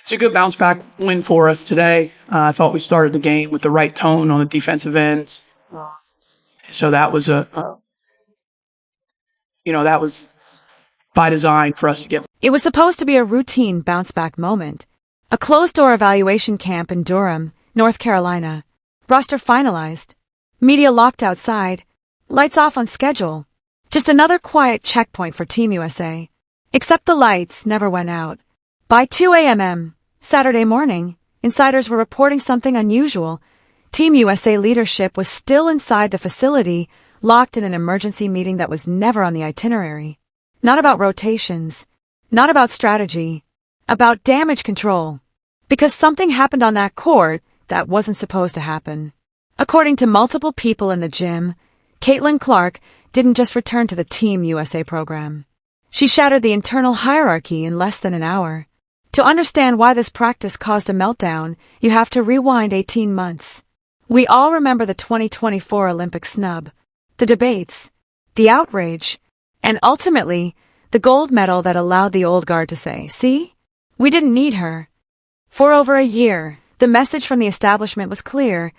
It's a good bounce back win for us today. I thought we started the game with the right tone on the defensive ends. So that was that was by design for us to get. It was supposed to be a routine bounce-back moment. A closed-door evaluation camp in Durham, North Carolina. Roster finalized. Media locked outside. Lights off on schedule. Just another quiet checkpoint for Team USA. Except the lights never went out. By 2 a.m. Saturday morning, insiders were reporting something unusual. Team USA leadership was still inside the facility, locked in an emergency meeting that was never on the itinerary. Not about rotations. Not about strategy. About damage control. Because something happened on that court that wasn't supposed to happen. According to multiple people in the gym, Caitlin Clark didn't just return to the Team USA program. She shattered the internal hierarchy in less than an hour. To understand why this practice caused a meltdown, you have to rewind 18 months. We all remember the 2024 Olympic snub, the debates, the outrage, and ultimately, the gold medal that allowed the old guard to say, "See? We didn't need her." For over a year, the message from the establishment was clear.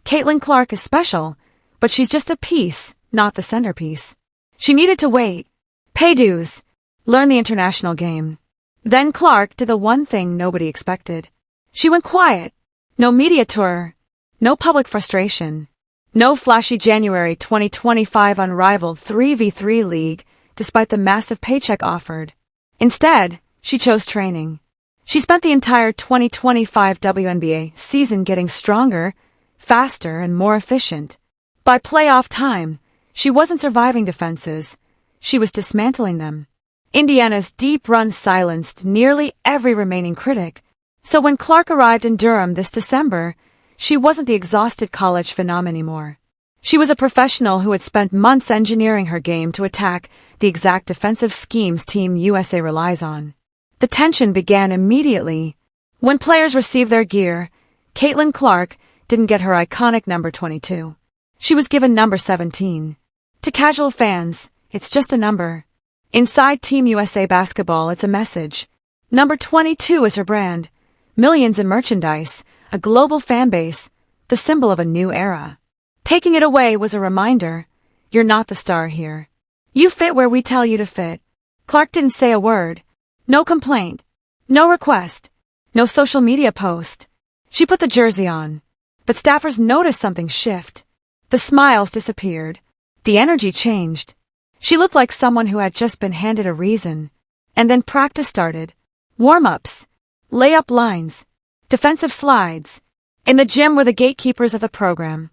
Caitlin Clark is special, but she's just a piece, not the centerpiece. She needed to wait, pay dues, learn the international game. Then Clark did the one thing nobody expected. She went quiet. No media tour. No public frustration. No flashy January 2025 unrivaled 3v3 league, despite the massive paycheck offered. Instead, she chose training. She spent the entire 2025 WNBA season getting stronger, faster, and more efficient. By playoff time, she wasn't surviving defenses. She was dismantling them. Indiana's deep run silenced nearly every remaining critic. So when Clark arrived in Durham this December, she wasn't the exhausted college phenom anymore. She was a professional who had spent months engineering her game to attack the exact defensive schemes Team USA relies on. The tension began immediately. When players received their gear, Caitlin Clark didn't get her iconic number 22. She was given number 17. To casual fans, it's just a number. Inside Team USA basketball, it's a message. Number 22 is her brand. Millions in merchandise, a global fan base, the symbol of a new era. Taking it away was a reminder. You're not the star here. You fit where we tell you to fit. Clark didn't say a word. No complaint. No request. No social media post. She put the jersey on. But staffers noticed something shift. The smiles disappeared. The energy changed. She looked like someone who had just been handed a reason. And then practice started. Warm-ups. Layup lines. Defensive slides. In the gym were the gatekeepers of the program.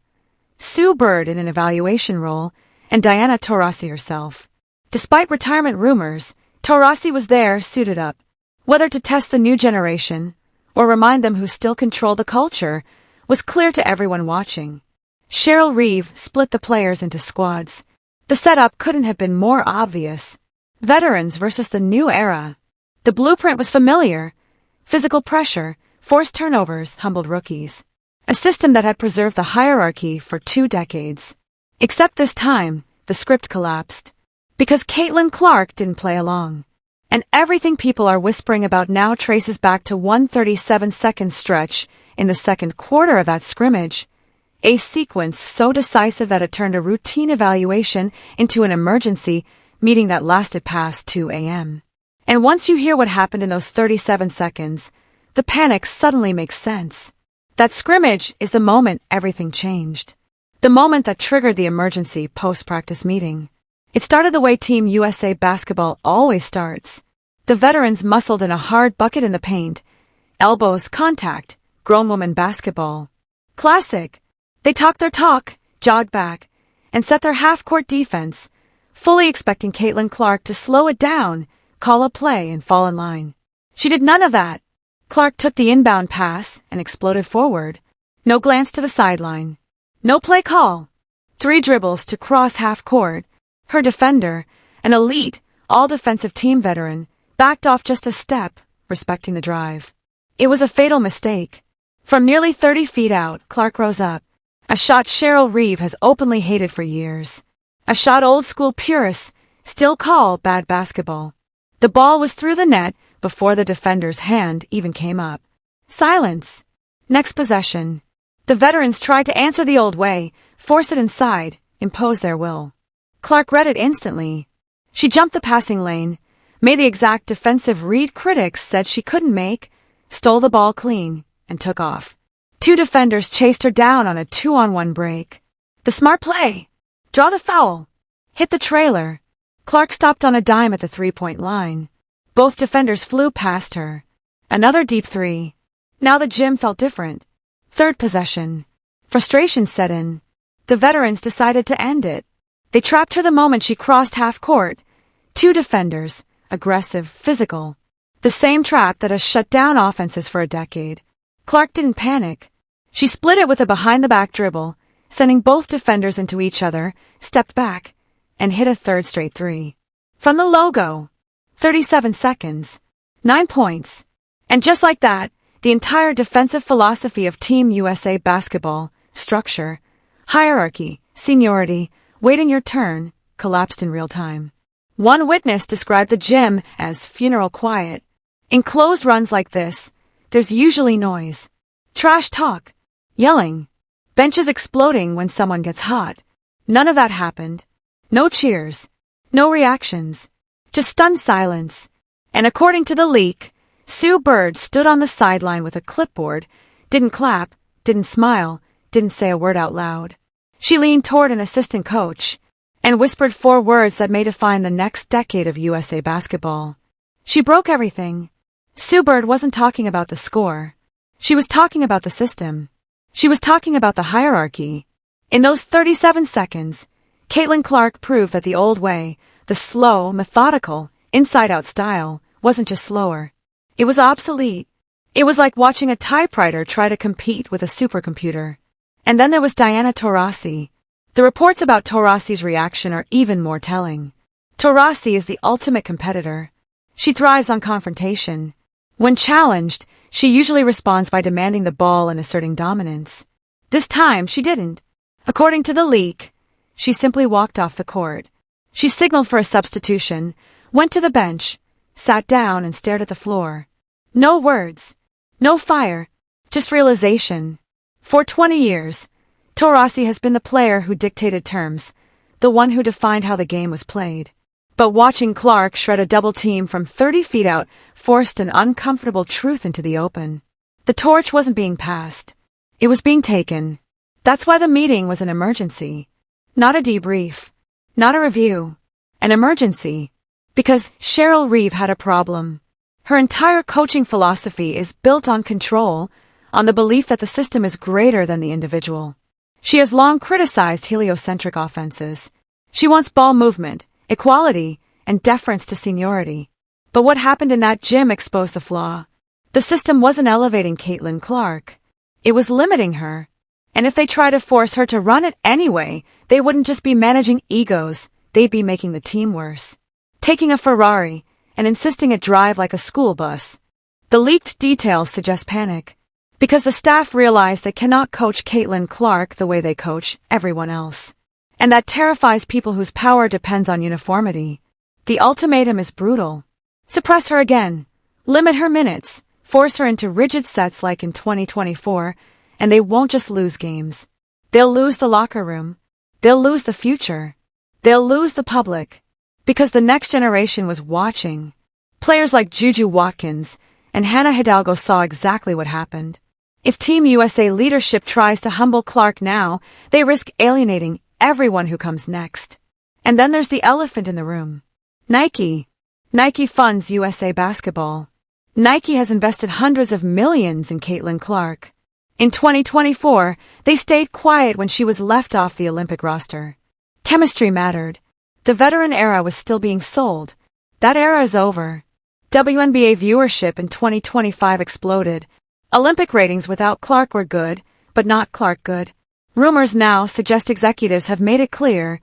Sue Bird in an evaluation role, and Diana Taurasi herself. Despite retirement rumors, Taurasi was there, suited up. Whether to test the new generation, or remind them who still control the culture, was clear to everyone watching. Cheryl Reeve split the players into squads. The setup couldn't have been more obvious. Veterans versus the new era. The blueprint was familiar. Physical pressure, forced turnovers, humbled rookies. A system that had preserved the hierarchy for 2 decades. Except this time, the script collapsed. Because Caitlin Clark didn't play along. And everything people are whispering about now traces back to 1:37-second stretch in the second quarter of that scrimmage. A sequence so decisive that it turned a routine evaluation into an emergency meeting that lasted past 2 a.m. And once you hear what happened in those 37 seconds, the panic suddenly makes sense. That scrimmage is the moment everything changed. The moment that triggered the emergency post-practice meeting. It started the way Team USA basketball always starts. The veterans muscled in a hard bucket in the paint. Elbows, contact, grown woman basketball. Classic. They talked their talk, jogged back, and set their half-court defense, fully expecting Caitlin Clark to slow it down, call a play, and fall in line. She did none of that. Clark took the inbound pass and exploded forward. No glance to the sideline. No play call. 3 dribbles to cross half-court. Her defender, an elite, all-defensive team veteran, backed off just a step, respecting the drive. It was a fatal mistake. From nearly 30 feet out, Clark rose up. A shot Cheryl Reeve has openly hated for years. A shot old-school purists still call bad basketball. The ball was through the net before the defender's hand even came up. Silence. Next possession. The veterans tried to answer the old way, force it inside, impose their will. Clark read it instantly. She jumped the passing lane, made the exact defensive read critics said she couldn't make, stole the ball clean, and took off. 2 defenders chased her down on a 2-on-1 break. The smart play. Draw the foul. Hit the trailer. Clark stopped on a dime at the 3-point line. Both defenders flew past her. Another deep 3. Now the gym felt different. Third possession. Frustration set in. The veterans decided to end it. They trapped her the moment she crossed half court. 2 defenders, aggressive, physical. The same trap that has shut down offenses for a decade. Clark didn't panic. She split it with a behind-the-back dribble, sending both defenders into each other, stepped back, and hit a third straight 3. From the logo. 37 seconds. 9 points. And just like that, the entire defensive philosophy of Team USA basketball, structure, hierarchy, seniority, waiting your turn, collapsed in real time. One witness described the gym as funeral quiet. In closed runs like this, there's usually noise. Trash talk. Yelling. Benches exploding when someone gets hot. None of that happened. No cheers. No reactions. Just stunned silence. And according to the leak, Sue Bird stood on the sideline with a clipboard, didn't clap, didn't smile, didn't say a word out loud. She leaned toward an assistant coach and whispered 4 words that may define the next decade of USA basketball. She broke everything. Sue Bird wasn't talking about the score. She was talking about the system. She was talking about the hierarchy. In those 37 seconds, Caitlin Clark proved that the old way, the slow, methodical, inside-out style, wasn't just slower. It was obsolete. It was like watching a typewriter try to compete with a supercomputer. And then there was Diana Taurasi. The reports about Taurasi's reaction are even more telling. Taurasi is the ultimate competitor. She thrives on confrontation. When challenged, she usually responds by demanding the ball and asserting dominance. This time, she didn't. According to the leak, she simply walked off the court. She signaled for a substitution, went to the bench, sat down and stared at the floor. No words. No fire. Just realization. For 20 years, Taurasi has been the player who dictated terms, the one who defined how the game was played. But watching Clark shred a double team from 30 feet out forced an uncomfortable truth into the open. The torch wasn't being passed. It was being taken. That's why the meeting was an emergency. Not a debrief. Not a review. An emergency. Because Cheryl Reeve had a problem. Her entire coaching philosophy is built on control, on the belief that the system is greater than the individual. She has long criticized heliocentric offenses. She wants ball movement, equality, and deference to seniority. But what happened in that gym exposed the flaw. The system wasn't elevating Caitlin Clark. It was limiting her. And if they try to force her to run it anyway, they wouldn't just be managing egos, they'd be making the team worse. Taking a Ferrari and insisting it drive like a school bus. The leaked details suggest panic. Because the staff realize they cannot coach Caitlin Clark the way they coach everyone else. And that terrifies people whose power depends on uniformity. The ultimatum is brutal. Suppress her again. Limit her minutes. Force her into rigid sets like in 2024, and they won't just lose games. They'll lose the locker room. They'll lose the future. They'll lose the public. Because the next generation was watching. Players like Juju Watkins and Hannah Hidalgo saw exactly what happened. If Team USA leadership tries to humble Clark now, they risk alienating everyone who comes next. And then there's the elephant in the room. Nike. Nike funds USA basketball. Nike has invested hundreds of millions in Caitlin Clark. In 2024, they stayed quiet when she was left off the Olympic roster. Chemistry mattered. The veteran era was still being sold. That era is over. WNBA viewership in 2025 exploded. Olympic ratings without Clark were good, but not Clark good. Rumors now suggest executives have made it clear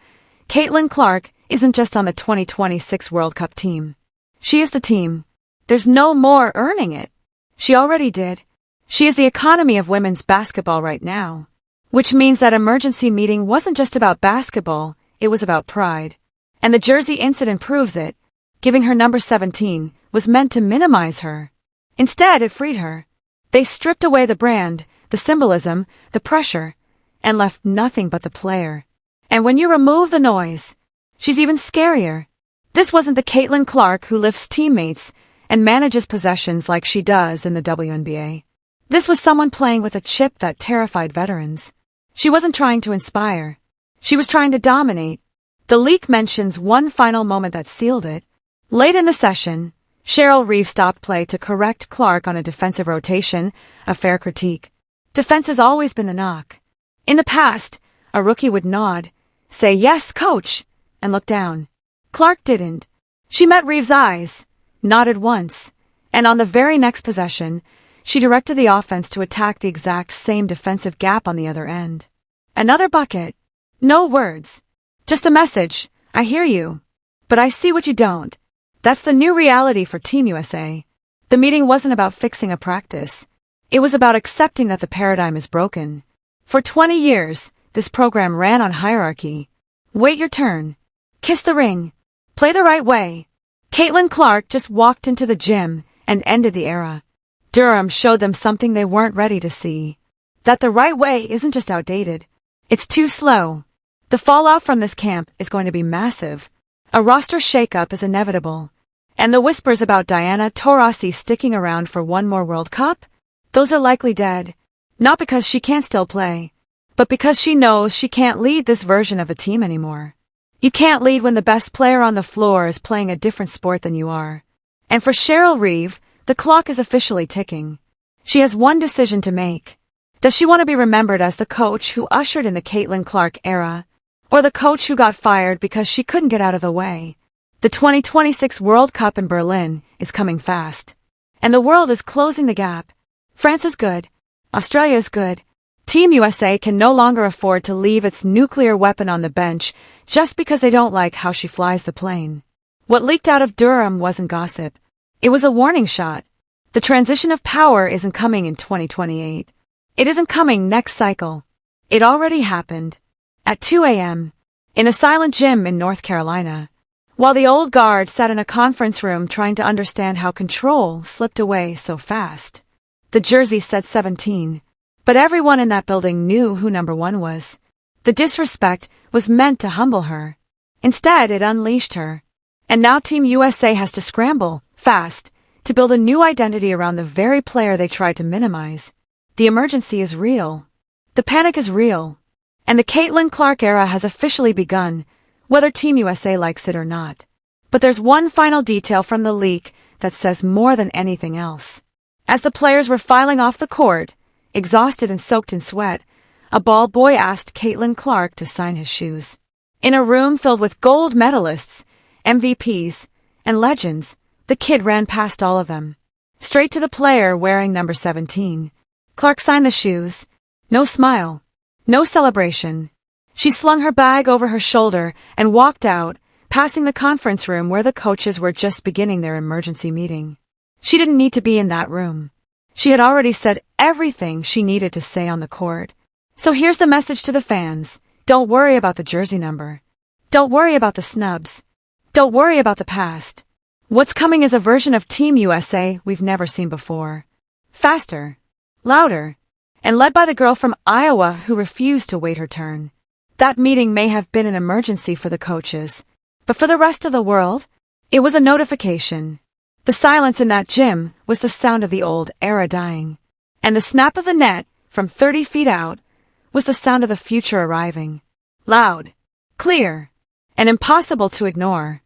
Caitlin Clark isn't just on the 2026 World Cup team. She is the team. There's no more earning it. She already did. She is the economy of women's basketball right now. Which means that emergency meeting wasn't just about basketball, it was about pride. And the jersey incident proves it. Giving her number 17 was meant to minimize her. Instead, it freed her. They stripped away the brand, the symbolism, the pressure, and left nothing but the player. And when you remove the noise, she's even scarier. This wasn't the Caitlin Clark who lifts teammates and manages possessions like she does in the WNBA. This was someone playing with a chip that terrified veterans. She wasn't trying to inspire. She was trying to dominate. The leak mentions one final moment that sealed it. Late in the session, Cheryl Reeve stopped play to correct Clark on a defensive rotation, a fair critique. Defense has always been the knock. In the past, a rookie would nod, say, "Yes, coach," and look down. Clark didn't. She met Reeve's eyes, nodded once, and on the very next possession, she directed the offense to attack the exact same defensive gap on the other end. Another bucket. No words. Just a message. I hear you. But I see what you don't. That's the new reality for Team USA. The meeting wasn't about fixing a practice. It was about accepting that the paradigm is broken. For 20 years, this program ran on hierarchy. Wait your turn. Kiss the ring. Play the right way. Caitlin Clark just walked into the gym and ended the era. Durham showed them something they weren't ready to see. That the right way isn't just outdated. It's too slow. The fallout from this camp is going to be massive. A roster shakeup is inevitable. And the whispers about Diana Taurasi sticking around for one more World Cup? Those are likely dead. Not because she can't still play, but because she knows she can't lead this version of a team anymore. You can't lead when the best player on the floor is playing a different sport than you are. And for Cheryl Reeve, the clock is officially ticking. She has one decision to make. Does she want to be remembered as the coach who ushered in the Caitlin Clark era, or the coach who got fired because she couldn't get out of the way? The 2026 World Cup in Berlin is coming fast. And the world is closing the gap. France is good. Australia is good. Team USA can no longer afford to leave its nuclear weapon on the bench just because they don't like how she flies the plane. What leaked out of Durham wasn't gossip. It was a warning shot. The transition of power isn't coming in 2028. It isn't coming next cycle. It already happened. At 2 a.m., in a silent gym in North Carolina, while the old guard sat in a conference room trying to understand how control slipped away so fast. The jersey said 17, but everyone in that building knew who number 1 was. The disrespect was meant to humble her. Instead, it unleashed her. And now Team USA has to scramble, fast, to build a new identity around the very player they tried to minimize. The emergency is real. The panic is real. And the Caitlin Clark era has officially begun, whether Team USA likes it or not. But there's one final detail from the leak that says more than anything else. As the players were filing off the court, exhausted and soaked in sweat, a ball boy asked Caitlin Clark to sign his shoes. In a room filled with gold medalists, MVPs, and legends, the kid ran past all of them. Straight to the player wearing number 17. Clark signed the shoes. No smile. No celebration. She slung her bag over her shoulder and walked out, passing the conference room where the coaches were just beginning their emergency meeting. She didn't need to be in that room. She had already said everything she needed to say on the court. So here's the message to the fans. Don't worry about the jersey number. Don't worry about the snubs. Don't worry about the past. What's coming is a version of Team USA we've never seen before. Faster. Louder. And led by the girl from Iowa who refused to wait her turn. That meeting may have been an emergency for the coaches, but for the rest of the world, it was a notification. The silence in that gym was the sound of the old era dying. And the snap of the net, from 30 feet out, was the sound of the future arriving. Loud, clear, and impossible to ignore.